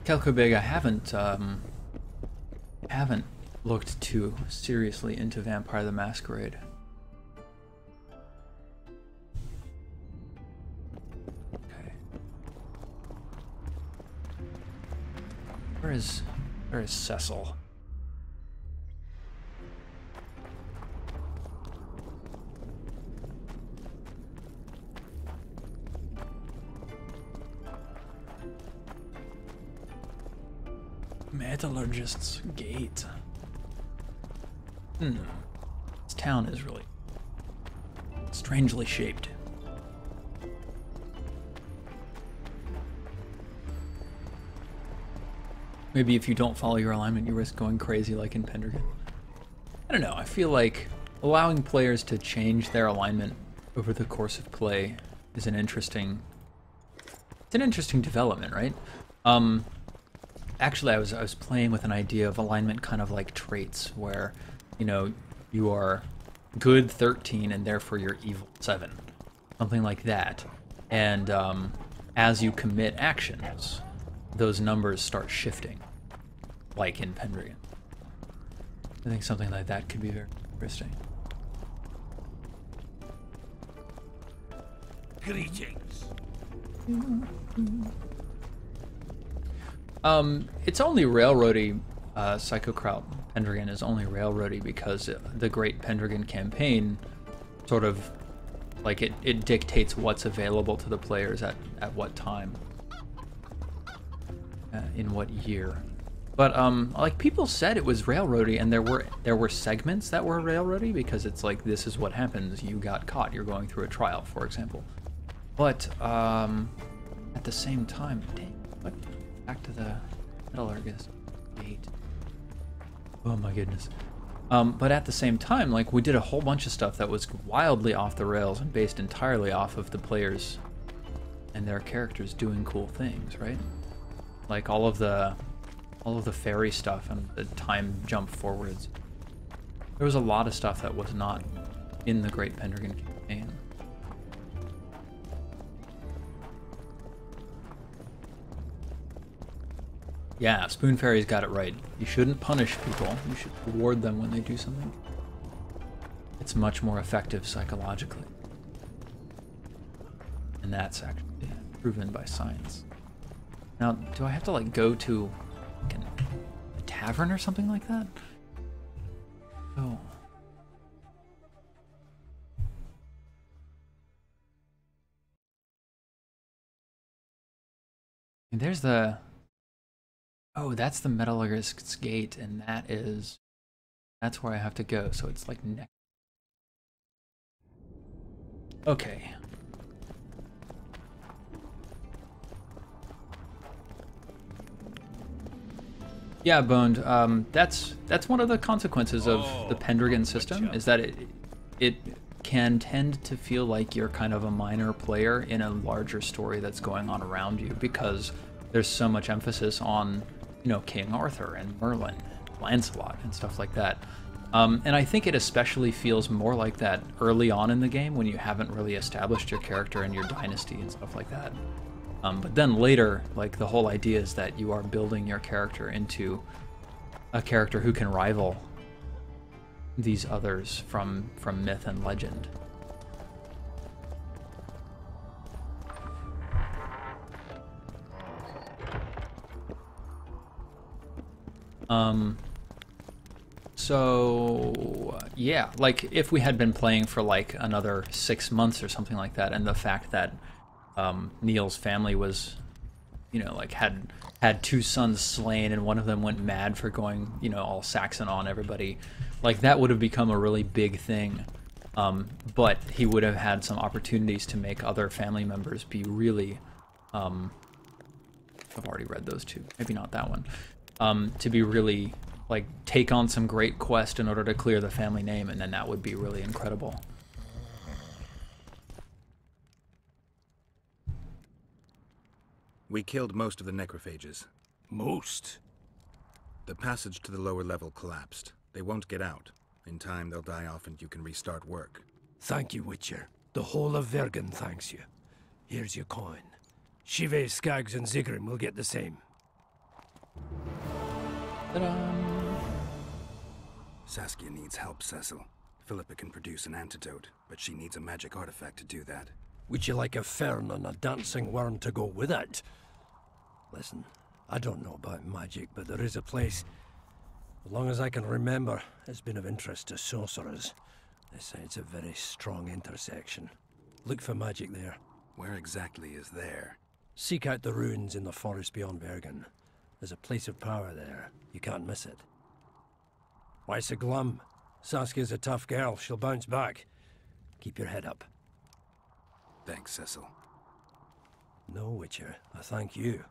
Kelkobig, I haven't looked too seriously into Vampire the Masquerade. Okay. Where is Cecil? Metallurgist's Gate. This town is really strangely shaped. Maybe if you don't follow your alignment, you risk going crazy like in Pendragon. I don't know, I feel like allowing players to change their alignment over the course of play is an interesting development, right? Actually, I was playing with an idea of alignment kind of like traits, where, you know, you are good 13 and therefore you're evil 7. Something like that. And as you commit actions, those numbers start shifting, like in Pendragon. I think something like that could be very interesting. Greetings. It's only railroady, Psychokraut Pendragon is only railroady because the Great Pendragon campaign sort of, like, it dictates what's available to the players at what time, in what year. But, like, people said it was railroady, and there were segments that were railroady, because it's like, this is what happens, you got caught, you're going through a trial, for example. But, at the same time, dang, what? Back to the Metallurgist Gate. Oh my goodness. But at the same time, like, we did a whole bunch of stuff that was wildly off the rails and based entirely off of the players and their characters doing cool things, right? Like all of the fairy stuff and the time jump forwards. There was a lot of stuff that was not in the Great Pendragon campaign. Yeah, Spoon Fairy's got it right. You shouldn't punish people. You should reward them when they do something. It's much more effective psychologically. And that's actually proven by science. Now, do I have to, like, go to like a tavern or something like that? Oh. And there's the... Oh, that's the Metallurgist's Gate, and that's where I have to go, so it's like next. Okay. Yeah, Boned, that's one of the consequences of the Pendragon system, is that it can tend to feel like you're kind of a minor player in a larger story that's going on around you, because there's so much emphasis on, you know, King Arthur and Merlin, and Lancelot, and stuff like that. And I think it especially feels more like that early on in the game when you haven't really established your character and your dynasty and stuff like that. But then later, like, the whole idea is that you are building your character into a character who can rival these others from myth and legend. So yeah, like, if we had been playing for like another 6 months or something like that, and the fact that Neil's family was, you know, like, had 2 sons slain, and one of them went mad for going, you know, all Saxon on everybody, like, that would have become a really big thing. But he would have had some opportunities to make other family members be really, I've already read those 2, maybe not that one, to be really, like, take on some great quest in order to clear the family name, and then that would be really incredible. We killed most of the necrophages. Most? The passage to the lower level collapsed. They won't get out. In time, they'll die off and you can restart work. Thank you, Witcher. The whole of Vergen thanks you. Here's your coin. Shive, Skaggs, and Zigrim will get the same. Ta-da! Saskia needs help, Cecil. Philippa can produce an antidote, but she needs a magic artifact to do that. Would you like a fern and a dancing worm to go with it? Listen, I don't know about magic, but there is a place, as long as I can remember, it's been of interest to sorcerers. They say it's a very strong intersection. Look for magic there. Where exactly is there? Seek out the ruins in the forest beyond Bergen. There's a place of power there. You can't miss it. Why so glum? Saskia's a tough girl. She'll bounce back. Keep your head up. Thanks, Cecil. No, Witcher. I thank you.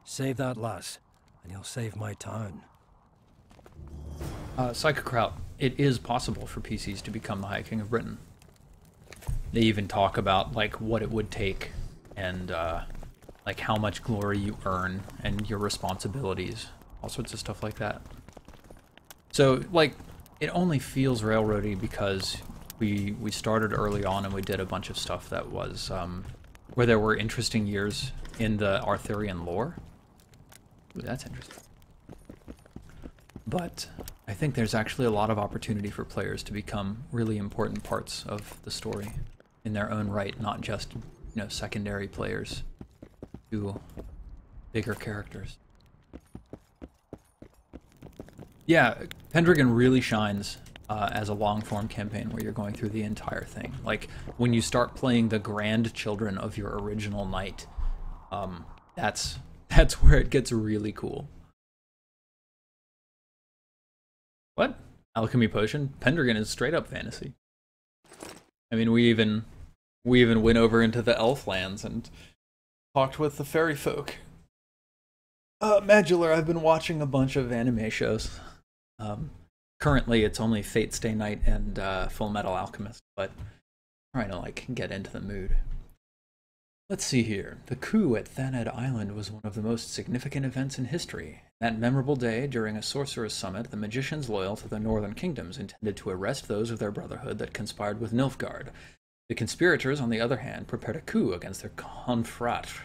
Save that lass, and you'll save my town. Psychokraut, it is possible for PCs to become the High King of Britain. They even talk about like what it would take and like how much glory you earn and your responsibilities, all sorts of stuff like that. So like it only feels railroady because we started early on and we did a bunch of stuff that was where there were interesting years in the Arthurian lore. Ooh, that's interesting. But I think there's actually a lot of opportunity for players to become really important parts of the story in their own right, not just, you know, secondary players to bigger characters. Yeah, Pendragon really shines as a long-form campaign where you're going through the entire thing. Like, when you start playing the grandchildren of your original knight, that's where it gets really cool. What? Alchemy potion? Pendragon is straight up fantasy. I mean, we even went over into the elf lands and talked with the fairy folk. Madular, I've been watching a bunch of anime shows. Currently, it's only Fate Stay Night and Full Metal Alchemist, but I'm trying to like get into the mood. Let's see here. The coup at Thaned Island was one of the most significant events in history. That memorable day, during a sorcerer's summit, the magicians loyal to the northern kingdoms intended to arrest those of their brotherhood that conspired with Nilfgaard. The conspirators, on the other hand, prepared a coup against their confrères.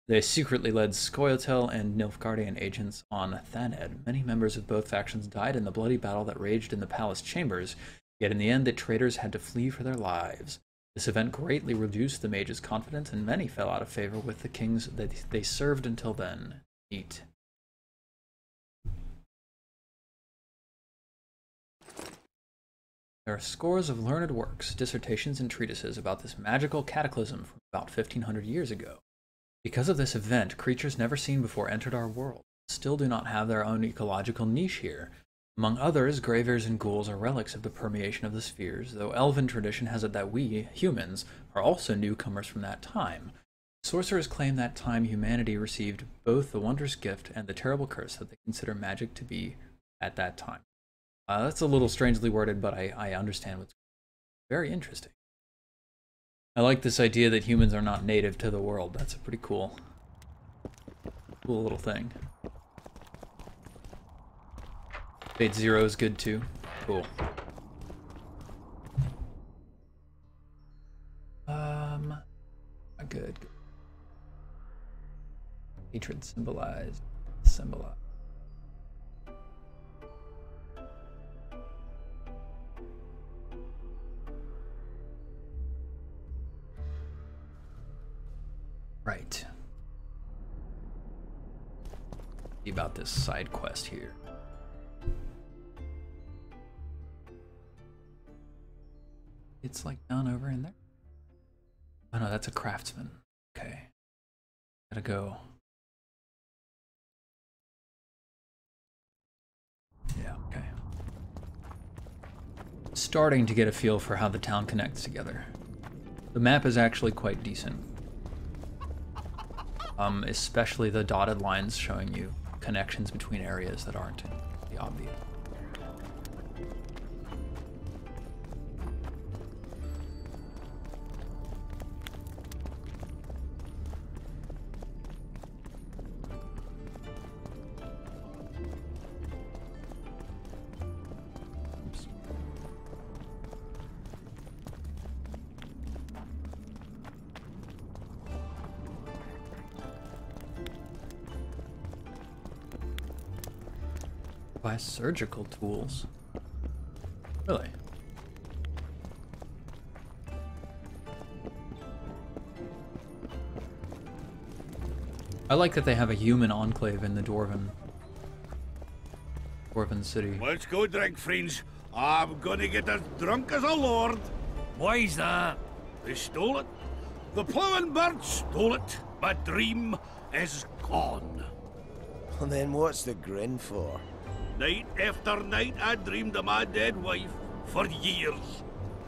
They secretly led Scoia'tael and Nilfgaardian agents on Thaned. Many members of both factions died in the bloody battle that raged in the palace chambers, yet in the end the traitors had to flee for their lives. This event greatly reduced the mages' confidence, and many fell out of favor with the kings that they served until then. Neat. There are scores of learned works, dissertations, and treatises about this magical cataclysm from about 1500 years ago. Because of this event, creatures never seen before entered our world, still do not have their own ecological niche here. Among others, graveers and ghouls are relics of the permeation of the spheres, though elven tradition has it that we, humans, are also newcomers from that time. Sorcerers claim that time humanity received both the wondrous gift and the terrible curse that they consider magic to be at that time. That's a little strangely worded, but I understand what's very interesting. I like this idea that humans are not native to the world. That's a pretty cool little thing. Fate Zero is good too. Cool. Good. Hatred symbolized. Right. See about this side quest here. It's like down over in there. Oh no, that's a craftsman. Okay. Gotta go. Yeah, okay. Starting to get a feel for how the town connects together. The map is actually quite decent. Especially the dotted lines showing you connections between areas that aren't really obvious. Buy surgical tools. Really? I like that they have a human enclave in the Dwarven city. Let's go drink, friends. I'm gonna get as drunk as a lord. Why's that? They stole it. The plowing bird stole it. My dream is gone. And then what's the grin for? Night after night, I dreamed of my dead wife for years.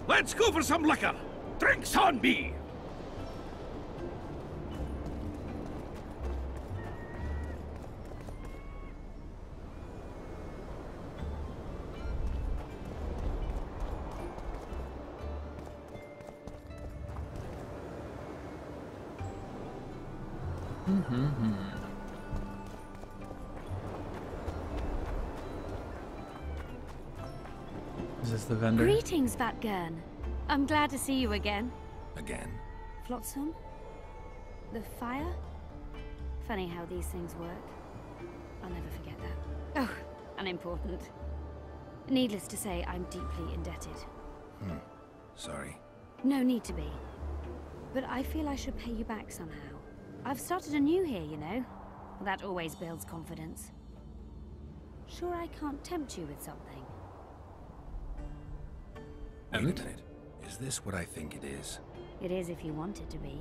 Let's go for some liquor. Drinks on me. Is this the vendor? Greetings, Vatgern. I'm glad to see you again. Again. Flotsam? The fire? Funny how these things work. I'll never forget that. Oh, unimportant. Needless to say, I'm deeply indebted. Sorry. No need to be. But I feel I should pay you back somehow. I've started anew here, you know. That always builds confidence. Sure I can't tempt you with something? Wait a minute. Is this what I think it is? It is if you want it to be.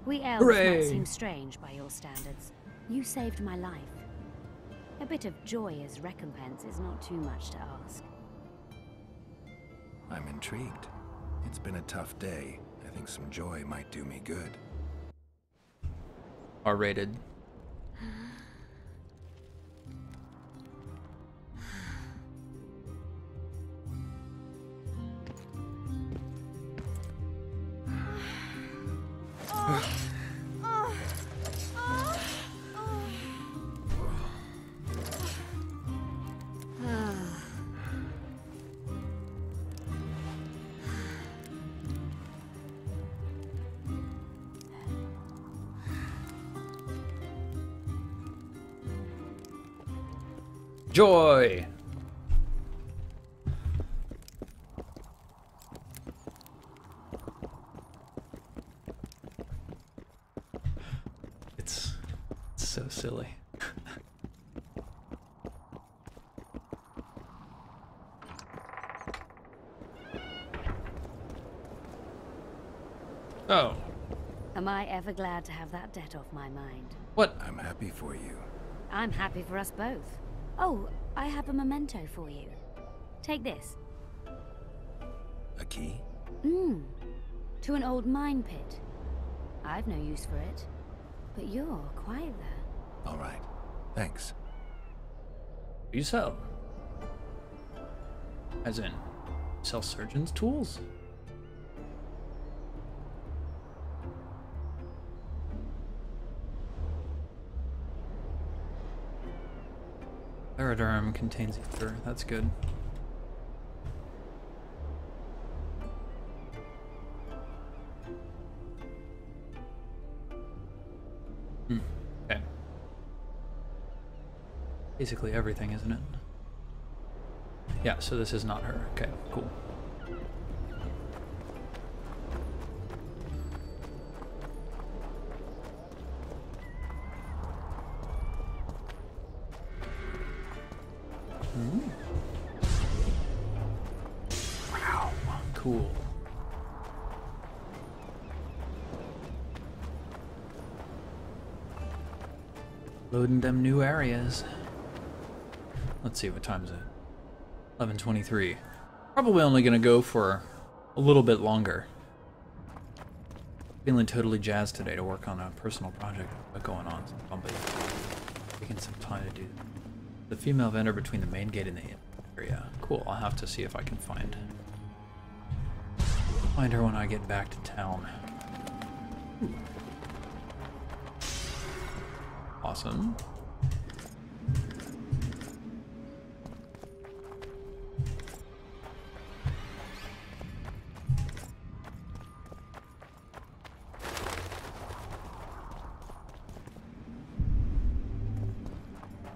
We elves Hooray! might seem strange by your standards. You saved my life. A bit of joy as recompense is not too much to ask. I'm intrigued. It's been a tough day. I think some joy might do me good. R-rated. Joy! It's so silly. Oh. Am I ever glad to have that debt off my mind? What? I'm happy for you. I'm happy for us both. Oh, I have a memento for you. Take this. A key? To an old mine pit. I've no use for it, but you're quite there. All right. Thanks. You sell? As in, sell surgeon's tools? Theriderm contains ether. That's good. Okay. Basically everything, isn't it? Yeah, so this is not her. Okay, cool. Wow, cool. Loading them new areas. Let's see, what time is it? 11:23. Probably only gonna go for a little bit longer. Feeling totally jazzed today to work on a personal project going on. So I'll be taking some time to do the female vendor between the main gate and the area. Cool. I'll have to see if I can find her when I get back to town. Ooh. Awesome.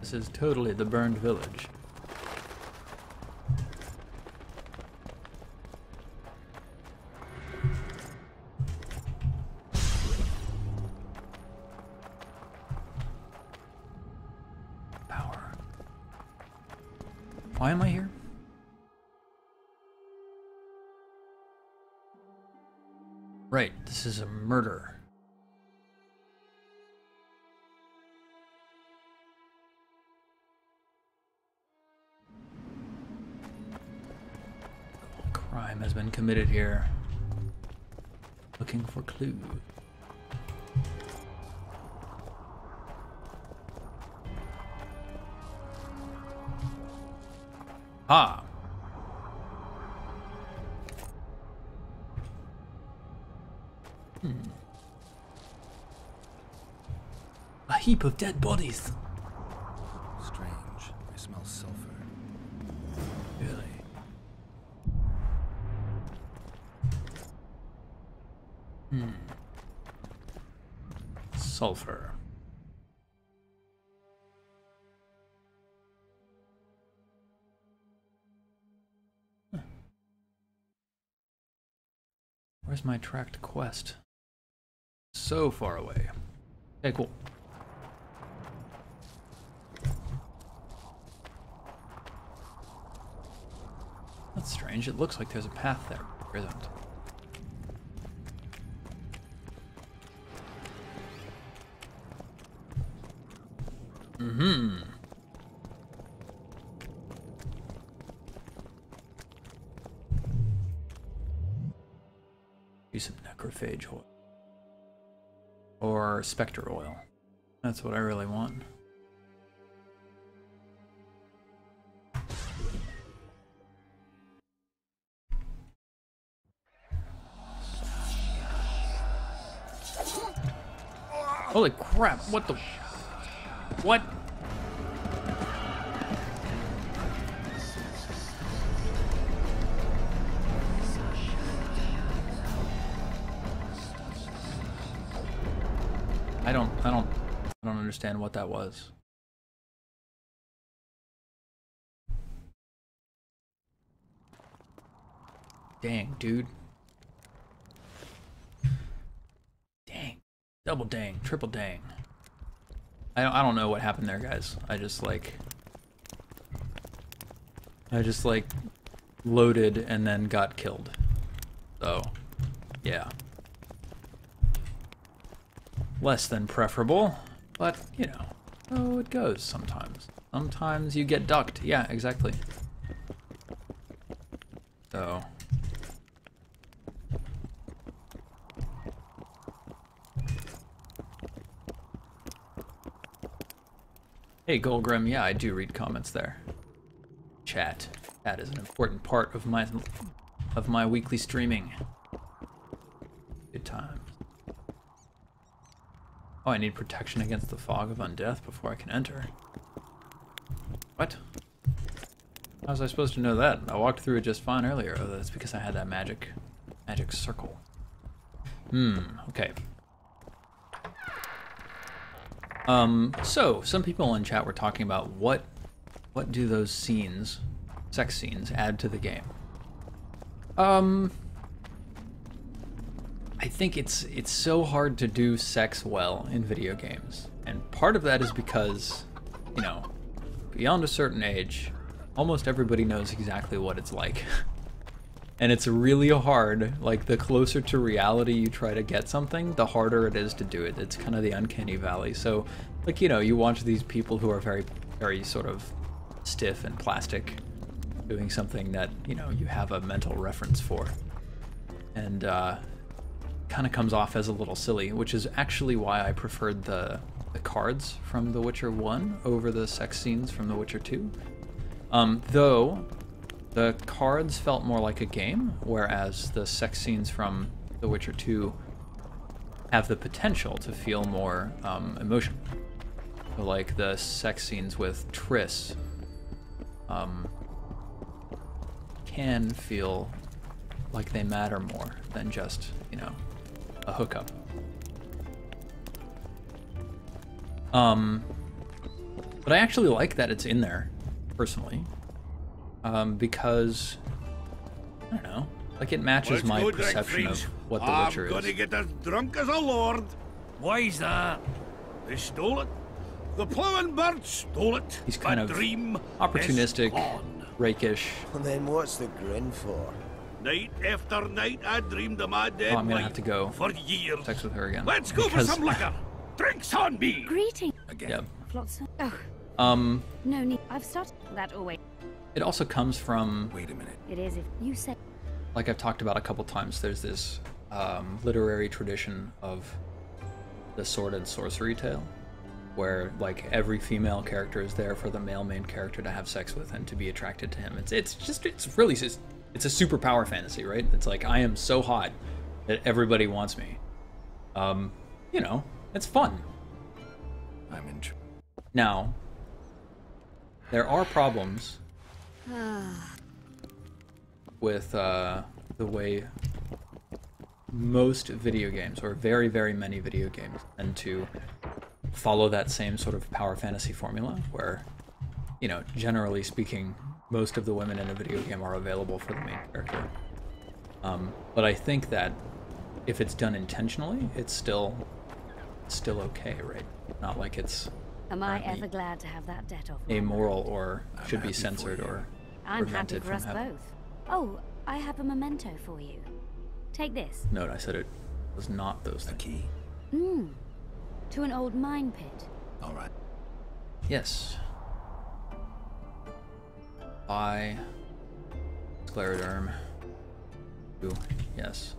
This is totally the burned village. Power. Why am I here? Right, this is a murder. Crime has been committed here. Looking for clues. Ah. A heap of dead bodies. Strange. I smell sulfur. Really? Sulfur. Huh. Where's my tracked quest? So far away. Okay, cool. That's strange. It looks like there's a path there. There isn't. Mm-hmm. Use some necrophage oil. Or specter oil. That's what I really want. Holy crap, what the... What? I don't understand what that was. Dang, dude. Dang. Double dang, triple dang. I don't know what happened there, guys. I just like loaded and then got killed. So, yeah. Less than preferable, but you know, oh, it goes sometimes. Sometimes you get ducked. Yeah, exactly. So. Hey, Golgrim, yeah, I do read comments there. Chat. That is an important part of my weekly streaming. Good times. Oh, I need protection against the fog of undeath before I can enter. What? How was I supposed to know that? I walked through it just fine earlier. Oh, that's because I had that magic circle. Okay. So some people in chat were talking about what do those scenes, sex scenes, add to the game? I think it's so hard to do sex well in video games, and part of that is because, you know, beyond a certain age, almost everybody knows exactly what it's like. And it's really hard, like the closer to reality you try to get something, the harder it is to do it. It's kind of the uncanny valley. So, like, you know, you watch these people who are very, very sort of stiff and plastic doing something that, you know, you have a mental reference for. And kind of comes off as a little silly, which is actually why I preferred the cards from The Witcher 1 over the sex scenes from The Witcher 2. Though the cards felt more like a game, whereas the sex scenes from The Witcher 2 have the potential to feel more emotional. So like the sex scenes with Triss can feel like they matter more than just, you know, a hookup. But I actually like that it's in there, personally, because I don't know, like it matches Let's my go drink, perception of friends. what The Witcher I'm gonna is. get as drunk as a lord. Why's that? They stole it. The plowing bird stole it. He's kind My of dream opportunistic, is gone. rakish. And then what's the grin for? Night after night, I dreamed of my dead Oh, I'm gonna wife have to go for years. sex with her again. Let's go because- for some liquor. Drinks on me. Greeting. Again. Yeah. Flotsam. Oh, no need. I've started that always. It also comes from, Wait a minute. It is if you say. like I've talked about a couple times, there's this literary tradition of the sword and sorcery tale, where like every female character is there for the male main character to have sex with and to be attracted to him. It's really just, it's a superpower fantasy, right? It's like, I am so hot that everybody wants me. You know, it's fun. I'm in. Now, there are problems with the way most video games, or very, very many video games, tend to follow that same sort of power fantasy formula, where, you know, generally speaking, most of the women in a video game are available for the main character. But I think that if it's done intentionally, it's still okay, right? Not like it's Am I ever glad to have that debt off? amoral or I'm should be happy for censored you. or I'm happy prevented for from us having. both. Oh, I have a memento for you. Take this. Note, I said it was not those A things. key? To an old mine pit. All right. Yes. By Scleroderm. Ooh, yes.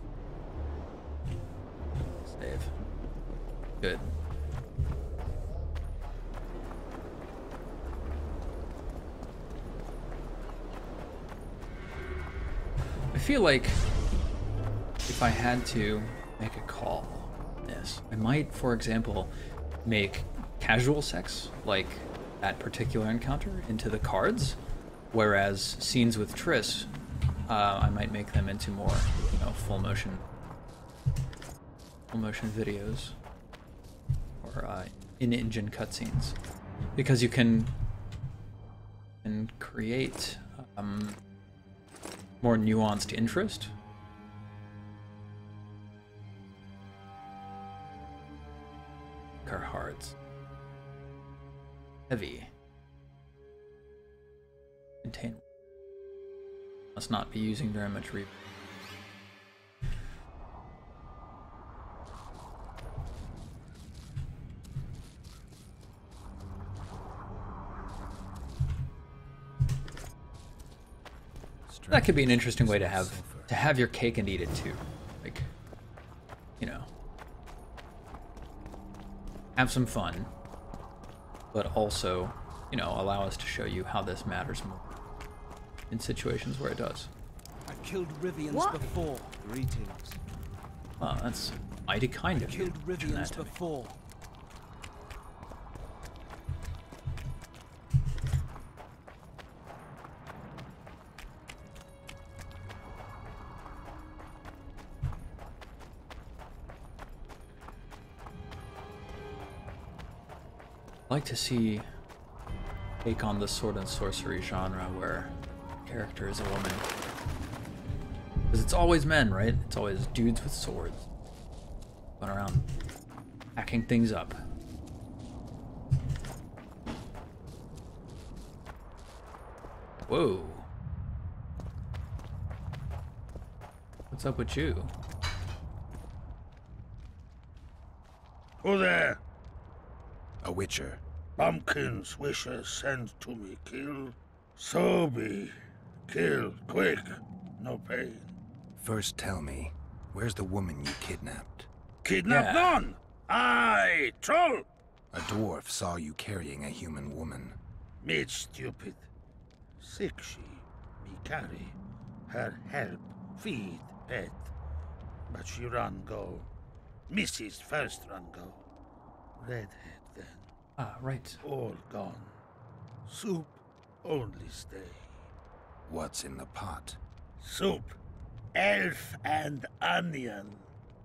Save. Good. I feel like if I had to make a call on this, I might, for example, make casual sex, like that particular encounter, into the cards, whereas scenes with Triss, I might make them into more, you know, full motion videos, or in-engine cutscenes, because you can create more nuanced interest. Carhards. Heavy. Contain. Must not be using very much reverb. That could be an interesting way to have your cake and eat it too. Like, you know, have some fun, but also, you know, allow us to show you how this matters more in situations where it does. I killed Rivians What? before. Greetings. Oh, that's mighty kind of you. Killed to mention that Rivians to me. before. I'd like to see take on the sword and sorcery genre where the character is a woman. Because it's always men, right? It's always dudes with swords. Going around hacking things up. Whoa. What's up with you? Who there? A witcher. Bumpkin's wishes sent to me. Kill. So be. Kill. Quick. No pain. First tell me, where's the woman you kidnapped? Kidnap Yeah. none. Aye, troll. A dwarf saw you carrying a human woman. Made stupid. Sick she. Me carry. Her help. Feed. Pet. But she run go. Mrs. first run go. Redhead then. Ah, right. All gone. Soup only stay. What's in the pot? Soup. Elf and onion.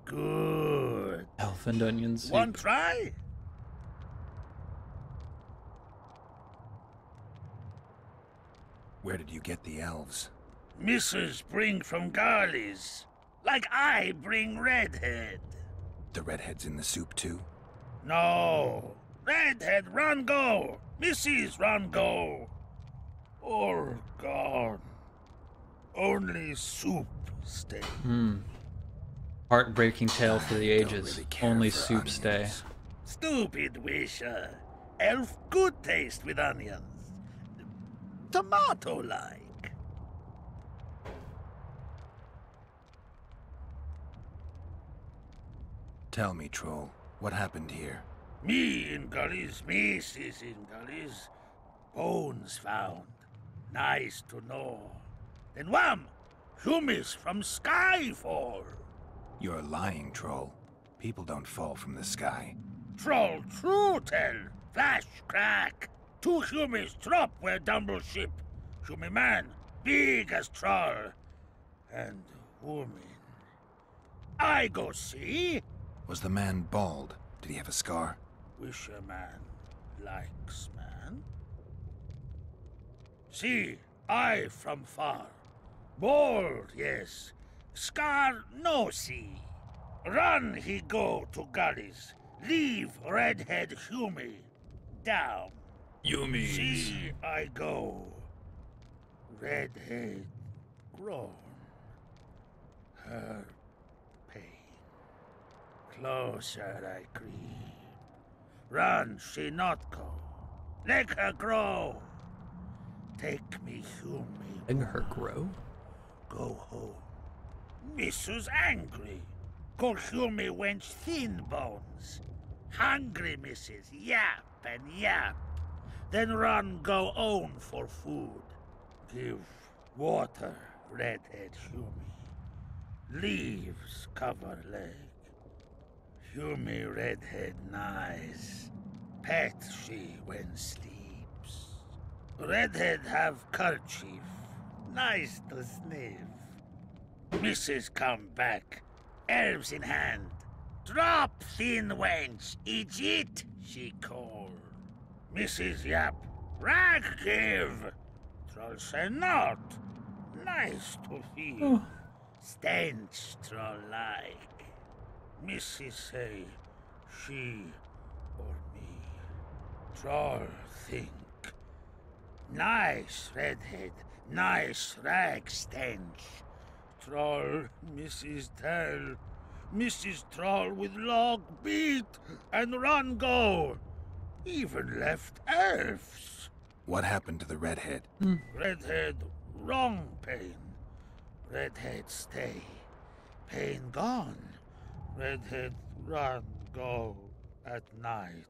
Good. Elf and onion soup. One try? Where did you get the elves? Missus bring from Garley's, like I bring Redhead. The redhead's in the soup too? No, Redhead run go, Missus run go. All gone. Only soup stay. Heartbreaking tale for the Don't ages. really care Only for soup stay. onions. Stupid wisher. Elf good taste with onions. Tomato-like. Tell me, troll, what happened here? Me in gullies, Mrs. in gullies. Bones found. Nice to know. Then wham! Humus from Skyfall. You're lying, troll. People don't fall from the sky. Troll true tell. Flash crack. 2 humis drop where Dumble ship. Humi man, big as troll. And woman. I go see. Was the man bald? Did he have a scar? Wish a man likes man. See, I from far. Bold, yes. Scar no see. Run he go to gullies. Leave Redhead Humi down. Yumi. See I go. Redhead grown. Her pain. Closer I creep. Run she not go. Let her grow. Take me Humi. Letting her grow? Go home. Missus angry. Call Humi wench thin bones. Hungry missus yap and yap. Then run go own for food. Give water, Redhead Humi. Leaves cover leg. Humi Redhead nice. Pet she when sleeps. Redhead have kerchief. Nice to sniff. Mrs. come back. Elves in hand. Drop thin wench. Eat, she call. Mrs. Yap. Rag give. Troll say not. Nice to feel. Stench troll like. Mrs. say she or me. Troll think. Nice Redhead. Nice rag stench. Troll, Mrs. Tell. Mrs. Troll with log beat and run go. Even left elves. What happened to the redhead? Redhead, wrong pain. Redhead stay. Pain gone. Redhead run go at night.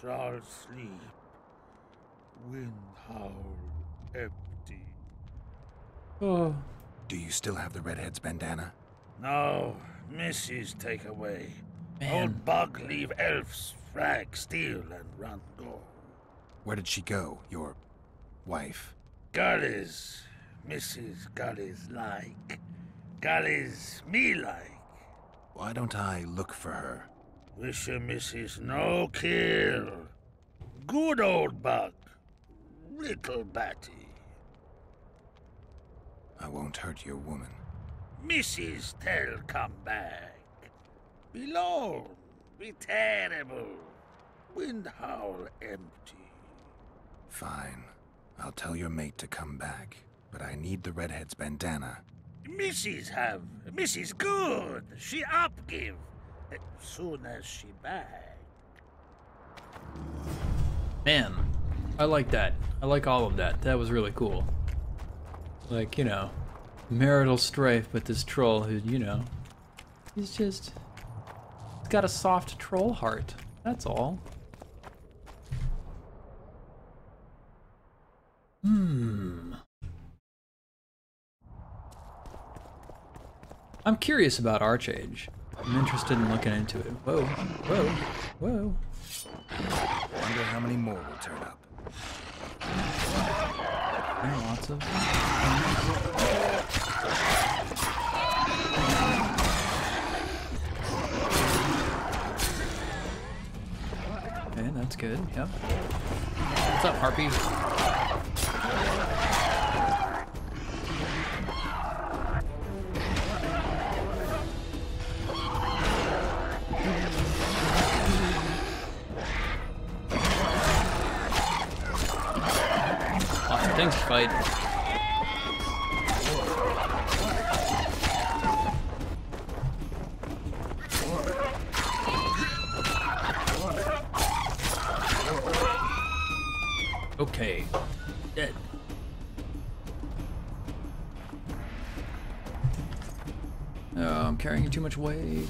Troll sleep. Wind howl empty. Oh. Do you still have the redhead's bandana? No, Mrs. take away. Man. Old bug leave elves frag steal and run go. Where did she go, your wife? Gullies, Mrs. Gullies like. Gullies me like. Why don't I look for her? Wish a Mrs. no kill. Good old bug. Little batty. I won't hurt your woman. Mrs. Tell come back. Be lone, be terrible. Wind howl empty. Fine. I'll tell your mate to come back, but I need the redhead's bandana. Mrs. have. Mrs. good. She up give. Soon as she back. Man, I like that. I like all of that. That was really cool. Like, you know, marital strife with this troll who, you know, he's got a soft troll heart. That's all. I'm curious about Archage. I'm interested in looking into it. Whoa, whoa, whoa. Wonder how many more will turn up. There are lots of. Okay, that's good. Yep. What's up, Harpy? Things to fight. Okay. Dead. Oh, I'm carrying too much weight.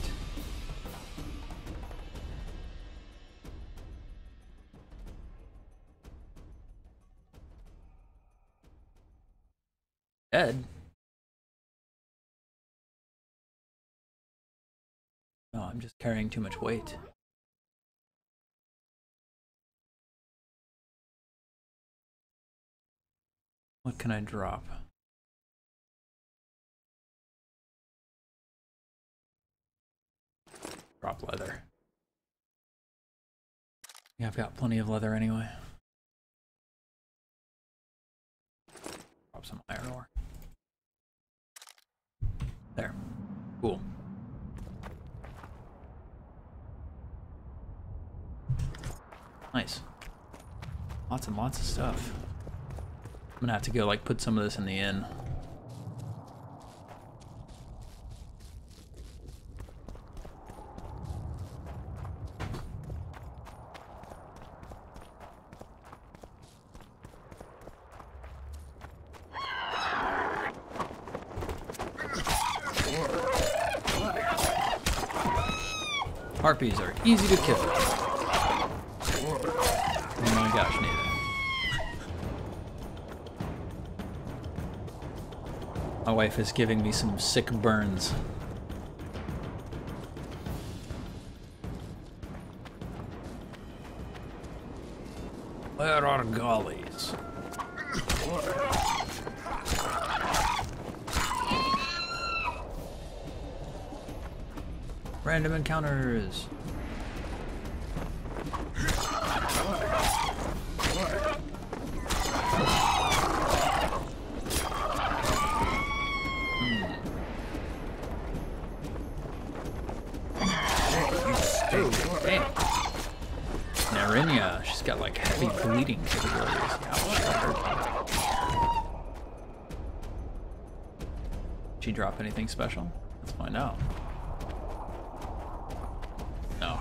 Dead? No, I'm just carrying too much weight. What can I drop? Drop leather. Yeah, I've got plenty of leather anyway. Drop some iron ore. There. Cool. Nice. Lots and lots of stuff. I'm gonna have to go like put some of this in the inn. Harpies are easy to kill. Oh my gosh, neither. My wife is giving me some sick burns. Where are gollies? Random encounters. Narinya, she's got like heavy bleeding capabilities. Ouch. Did she drop anything special? Let's find out. No,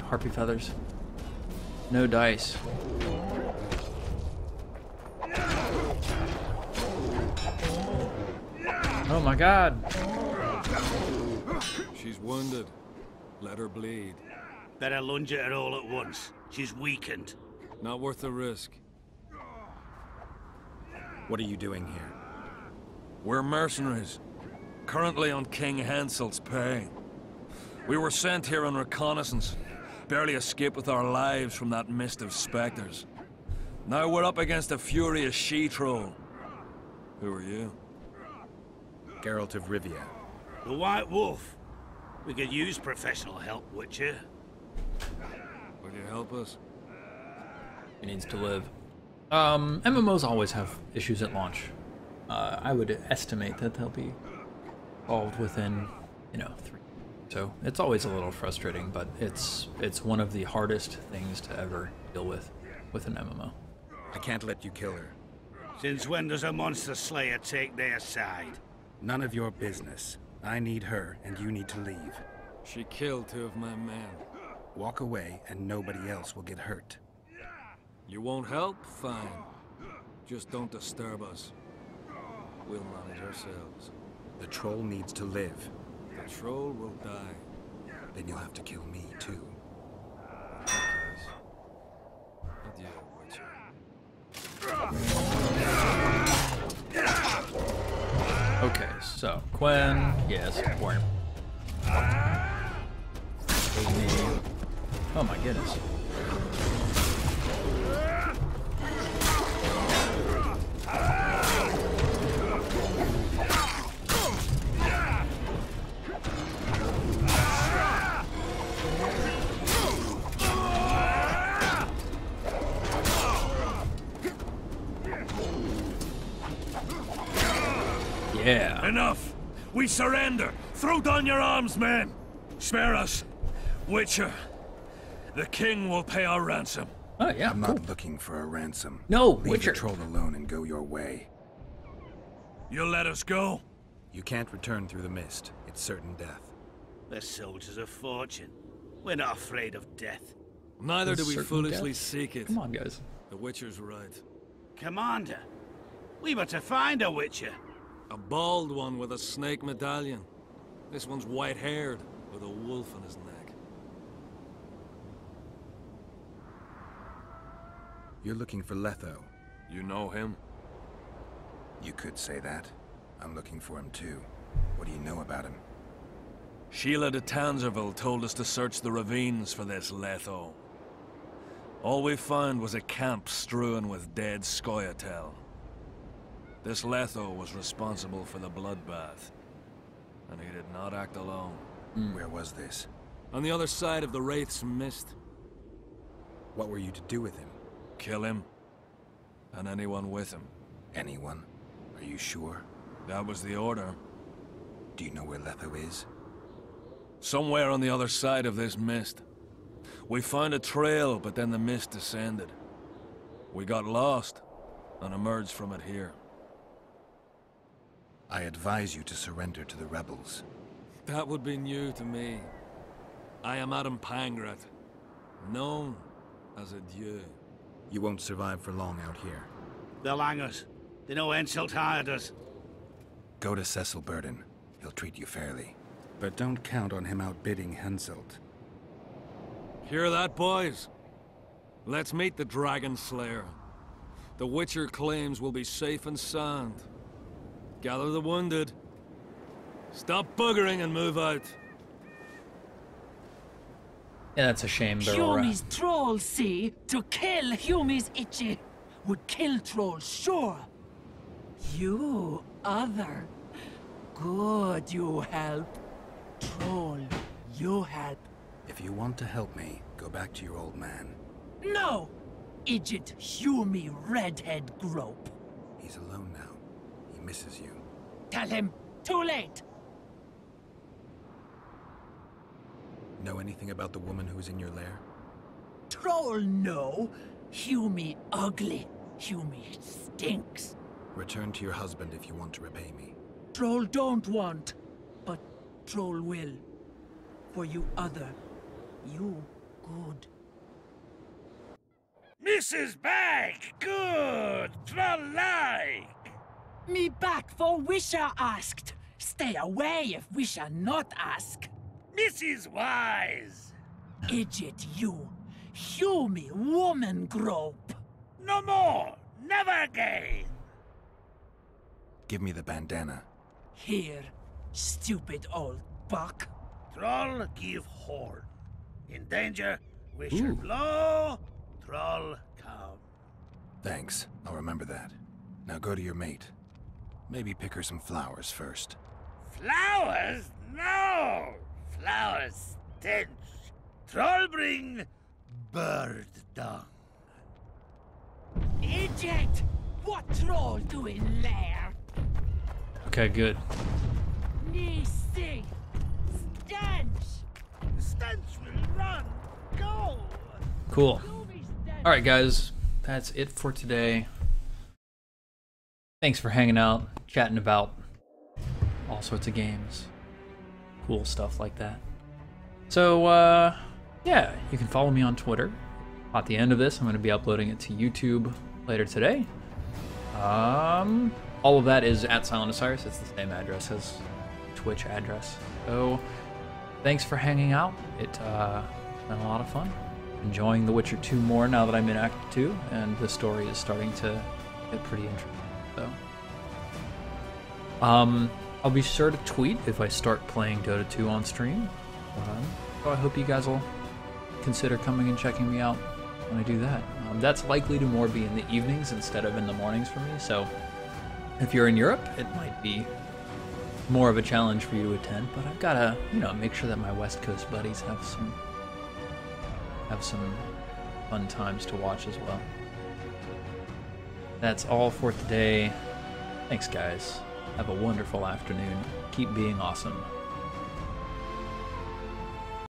harpy feathers. No dice. Oh my god. She's wounded. Let her bleed. Better lunge at her all at once. She's weakened. Not worth the risk. What are you doing here? We're mercenaries. Currently on King Hansel's pay. We were sent here on reconnaissance. Barely escaped with our lives from that mist of specters. Now we're up against a furious she-troll. Who are you? Geralt of Rivia. The White Wolf. We could use professional help, Witcher. Will you help us? He needs to live. MMOs always have issues at launch. I would estimate that they'll be solved within, you know, 3. So it's always a little frustrating, but it's one of the hardest things to ever deal with an MMO. I can't let you kill her. Since when does a monster slayer take their side? None of your business. I need her, and you need to leave. She killed 2 of my men. Walk away, and nobody else will get hurt. You won't help? Fine. Just don't disturb us. We'll manage ourselves. The troll needs to live. The troll will die. Then you'll have to kill me, too. Adieu, Witcher. Okay, so Quen, yes, Worm. Oh my goodness. Yeah. Enough! We surrender! Throw down your arms, men! Spare us! Witcher, the king will pay our ransom. Oh, yeah, I'm cool. not looking for a ransom. No, Leave Witcher. the troll alone and go your way. You'll let us go? You can't return through the mist. It's certain death. The soldiers of fortune. We're not afraid of death. Neither do we Certain foolishly death? seek it. Come on, guys. The Witcher's right. Commander, we were to find a Witcher. A bald one with a snake medallion. This one's white-haired, with a wolf on his neck. You're looking for Letho. You know him? You could say that. I'm looking for him too. What do you know about him? Sheila de Tanzerville told us to search the ravines for this Letho. All we found was a camp strewn with dead Scoia'tael. This Letho was responsible for the bloodbath, and he did not act alone. Where was this? On the other side of the Wraith's Mist. What were you to do with him? Kill him, and anyone with him. Anyone? Are you sure? That was the order. Do you know where Letho is? Somewhere on the other side of this mist. We found a trail, but then the mist descended. We got lost, and emerged from it here. I advise you to surrender to the rebels. That would be new to me. I am Adam Pangrat, known as a Dieu. You won't survive for long out here. They'll hang us. They know Henselt hired us. Go to Cecil Burden. He'll treat you fairly. But don't count on him outbidding Henselt. Hear that, boys? Let's meet the Dragon Slayer. The Witcher claims we'll be safe and sound. Gather the wounded. Stop buggering and move out. Yeah, that's a shame, Barrel Rat. Humi's troll, see? To kill Humi's itchy would kill trolls, sure. You, other. Good, you help. Troll, you help. If you want to help me, go back to your old man. No! Idjit Humi redhead grope. He's alone now. He misses you. Tell him, too late. Know anything about the woman who's in your lair? Troll, no. Humi ugly. Humi stinks. Return to your husband if you want to repay me. Troll don't want, but Troll will. For you other, you good. Mrs. Bag! Good! Troll-like! Me back for Wisha asked. Stay away if Wisha not ask. Mrs. Wise! Idjit you. Humi woman grope. No more! Never again! Give me the bandana. Here, stupid old buck. Troll give horn. In danger, Wisher blow, Troll come. Thanks. I'll remember that. Now go to your mate. Maybe pick her some flowers first. Flowers? No! Flowers stench. Troll bring bird dung. Idjit! What troll doing there? Okay, good. Me see. Stench! The stench will run. Go! Cool. Humi stench. Alright, guys. That's it for today. Thanks for hanging out, chatting about all sorts of games. Cool stuff like that. So, yeah, you can follow me on Twitter. At the end of this, I'm going to be uploading it to YouTube later today. All of that is at Silent Osiris. It's the same address as Twitch address. So, thanks for hanging out. It's been a lot of fun. Enjoying The Witcher 2 more now that I'm in Act 2, and the story is starting to get pretty interesting. So, I'll be sure to tweet if I start playing Dota 2 on stream. So I hope you guys will consider coming and checking me out when I do that. That's likely to more be in the evenings instead of in the mornings for me, so if you're in Europe, it might be more of a challenge for you to attend, but I've got to, make sure that my West Coast buddies have some fun times to watch as well. That's all for today. Thanks, guys. Have a wonderful afternoon. Keep being awesome.